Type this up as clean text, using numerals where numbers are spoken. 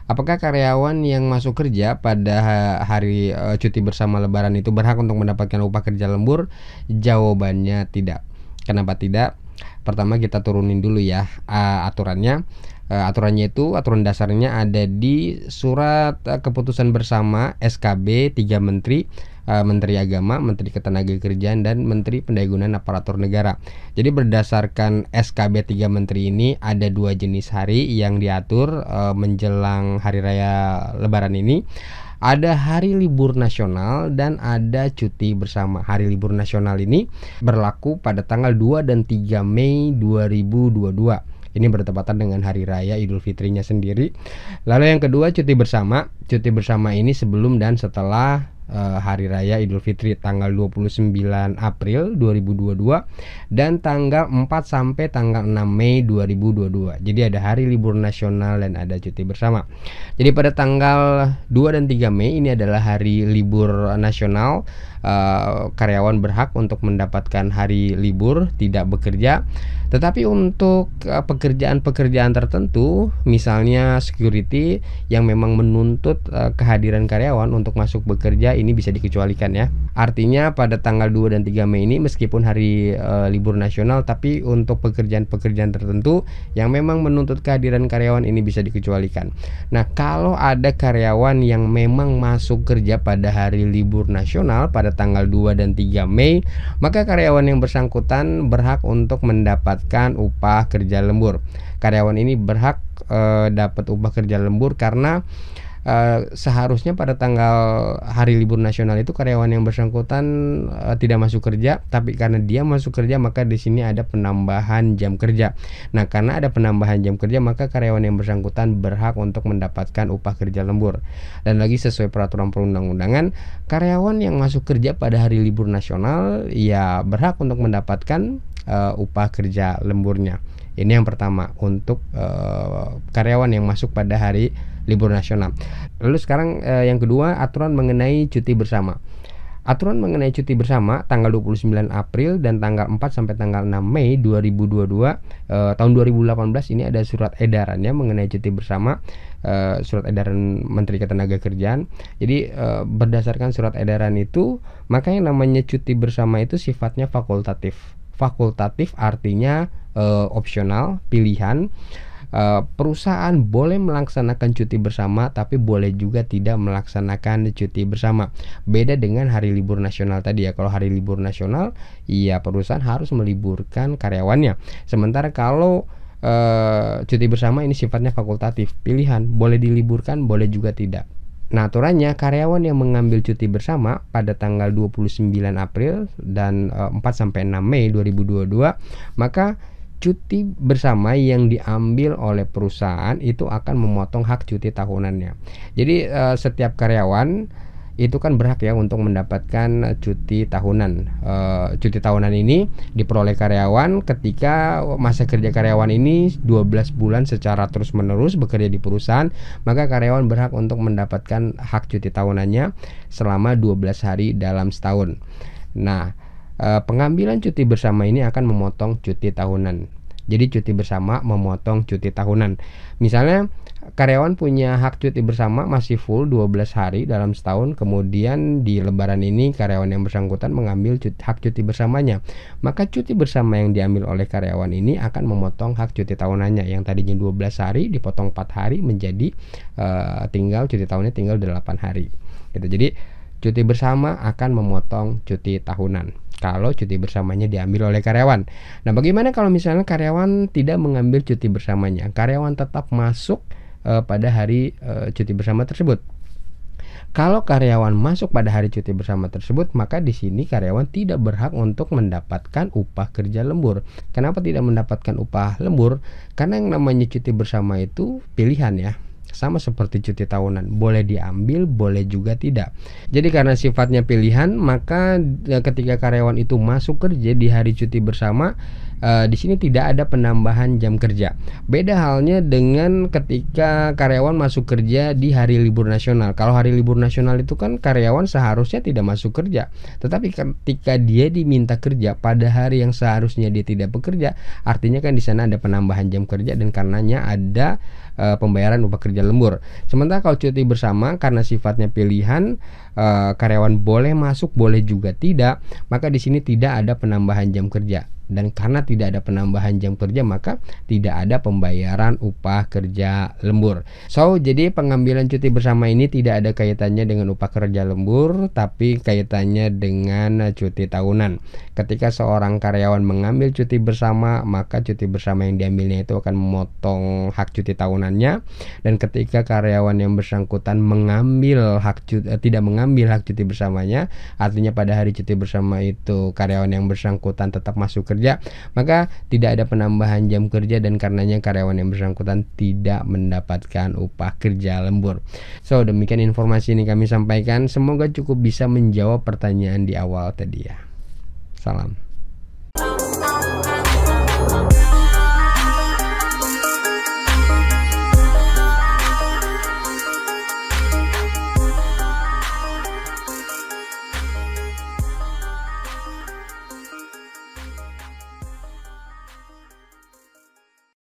Apakah karyawan yang masuk kerja pada hari cuti bersama Lebaran itu berhak untuk mendapatkan upah kerja lembur? Jawabannya tidak. Kenapa tidak? Pertama kita turunin dulu ya aturannya. Aturannya itu aturan dasarnya ada di surat keputusan bersama SKB 3 menteri, Menteri Agama, Menteri Ketenagakerjaan, dan Menteri Pendayagunaan Aparatur Negara. Jadi berdasarkan SKB 3 menteri ini ada 2 jenis hari yang diatur menjelang hari raya Lebaran ini. Ada hari libur nasional dan ada cuti bersama. Hari libur nasional ini berlaku pada tanggal 2 dan 3 Mei 2022. Ini bertepatan dengan hari raya Idul Fitrinya sendiri. Lalu yang kedua cuti bersama. Cuti bersama ini sebelum dan setelah hari raya Idul Fitri tanggal 29 April 2022 dan tanggal 4 sampai tanggal 6 Mei 2022. Jadi ada hari libur nasional dan ada cuti bersama. Jadi pada tanggal 2 dan 3 Mei ini adalah hari libur nasional. Karyawan berhak untuk mendapatkan hari libur, tidak bekerja. Tetapi untuk pekerjaan-pekerjaan tertentu, misalnya security yang memang menuntut kehadiran karyawan untuk masuk bekerja, ini bisa dikecualikan ya. Artinya pada tanggal 2 dan 3 Mei ini meskipun hari libur nasional, tapi untuk pekerjaan-pekerjaan tertentu yang memang menuntut kehadiran karyawan ini bisa dikecualikan. Nah, kalau ada karyawan yang memang masuk kerja pada hari libur nasional pada tanggal 2 dan 3 Mei, maka karyawan yang bersangkutan berhak untuk mendapatkan upah kerja lembur. Karyawan ini berhak dapat upah kerja lembur karena seharusnya pada tanggal hari libur nasional itu karyawan yang bersangkutan tidak masuk kerja, tapi karena dia masuk kerja maka di sini ada penambahan jam kerja. Nah, karena ada penambahan jam kerja maka karyawan yang bersangkutan berhak untuk mendapatkan upah kerja lembur. Dan lagi sesuai peraturan perundang-undangan, karyawan yang masuk kerja pada hari libur nasional ya berhak untuk mendapatkan upah kerja lemburnya. Ini yang pertama untuk karyawan yang masuk pada hari libur nasional. Lalu sekarang yang kedua, aturan mengenai cuti bersama. Aturan mengenai cuti bersama tanggal 29 April dan tanggal 4 sampai tanggal 6 Mei 2022 tahun 2018 ini ada surat edarannya mengenai cuti bersama, surat edaran Menteri Ketenagakerjaan. Jadi berdasarkan surat edaran itu, maka yang namanya cuti bersama itu sifatnya fakultatif. Fakultatif artinya opsional, pilihan. Perusahaan boleh melaksanakan cuti bersama, tapi boleh juga tidak melaksanakan cuti bersama. Beda dengan hari libur nasional tadi ya. Kalau hari libur nasional, ya perusahaan harus meliburkan karyawannya. Sementara kalau cuti bersama ini sifatnya fakultatif, pilihan, boleh diliburkan, boleh juga tidak. Nah, aturannya karyawan yang mengambil cuti bersama pada tanggal 29 April dan 4 sampai 6 Mei 2022, maka cuti bersama yang diambil oleh perusahaan itu akan memotong hak cuti tahunannya. Jadi setiap karyawan itu kan berhak ya untuk mendapatkan cuti tahunan. Cuti tahunan ini diperoleh karyawan ketika masa kerja karyawan ini 12 bulan secara terus-menerus bekerja di perusahaan, maka karyawan berhak untuk mendapatkan hak cuti tahunannya selama 12 hari dalam setahun. Nah, pengambilan cuti bersama ini akan memotong cuti tahunan. Jadi cuti bersama memotong cuti tahunan. Misalnya karyawan punya hak cuti bersama masih full 12 hari dalam setahun, kemudian di lebaran ini karyawan yang bersangkutan mengambil hak cuti bersamanya, maka cuti bersama yang diambil oleh karyawan ini akan memotong hak cuti tahunannya. Yang tadinya 12 hari dipotong 4 hari menjadi tinggal cuti tahunnya tinggal 8 hari gitu. Jadi cuti bersama akan memotong cuti tahunan kalau cuti bersamanya diambil oleh karyawan. Nah, bagaimana kalau misalnya karyawan tidak mengambil cuti bersamanya? Karyawan tetap masuk pada hari cuti bersama tersebut. Kalau karyawan masuk pada hari cuti bersama tersebut, maka di sini karyawan tidak berhak untuk mendapatkan upah kerja lembur. Kenapa tidak mendapatkan upah lembur? Karena yang namanya cuti bersama itu pilihan ya. Sama seperti cuti tahunan, boleh diambil, boleh juga tidak. Jadi karena sifatnya pilihan, maka ketika karyawan itu masuk kerja di hari cuti bersama, Di sini tidak ada penambahan jam kerja. Beda halnya dengan ketika karyawan masuk kerja di hari libur nasional. Kalau hari libur nasional itu kan karyawan seharusnya tidak masuk kerja. Tetapi ketika dia diminta kerja pada hari yang seharusnya dia tidak bekerja, artinya kan di sana ada penambahan jam kerja dan karenanya ada pembayaran upah kerja lembur. Sementara kalau cuti bersama karena sifatnya pilihan, karyawan boleh masuk, boleh juga tidak, maka di sini tidak ada penambahan jam kerja. Dan karena tidak ada penambahan jam kerja, maka tidak ada pembayaran upah kerja lembur. So, jadi pengambilan cuti bersama ini tidak ada kaitannya dengan upah kerja lembur, tapi kaitannya dengan cuti tahunan. Ketika seorang karyawan mengambil cuti bersama, maka cuti bersama yang diambilnya itu akan memotong hak cuti tahunannya. Dan ketika karyawan yang bersangkutan tidak mengambil hak cuti bersamanya, artinya pada hari cuti bersama itu karyawan yang bersangkutan tetap masuk kerja, maka tidak ada penambahan jam kerja dan karenanya karyawan yang bersangkutan tidak mendapatkan upah kerja lembur. So, demikian informasi ini kami sampaikan. Semoga cukup bisa menjawab pertanyaan di awal tadi ya. Salam.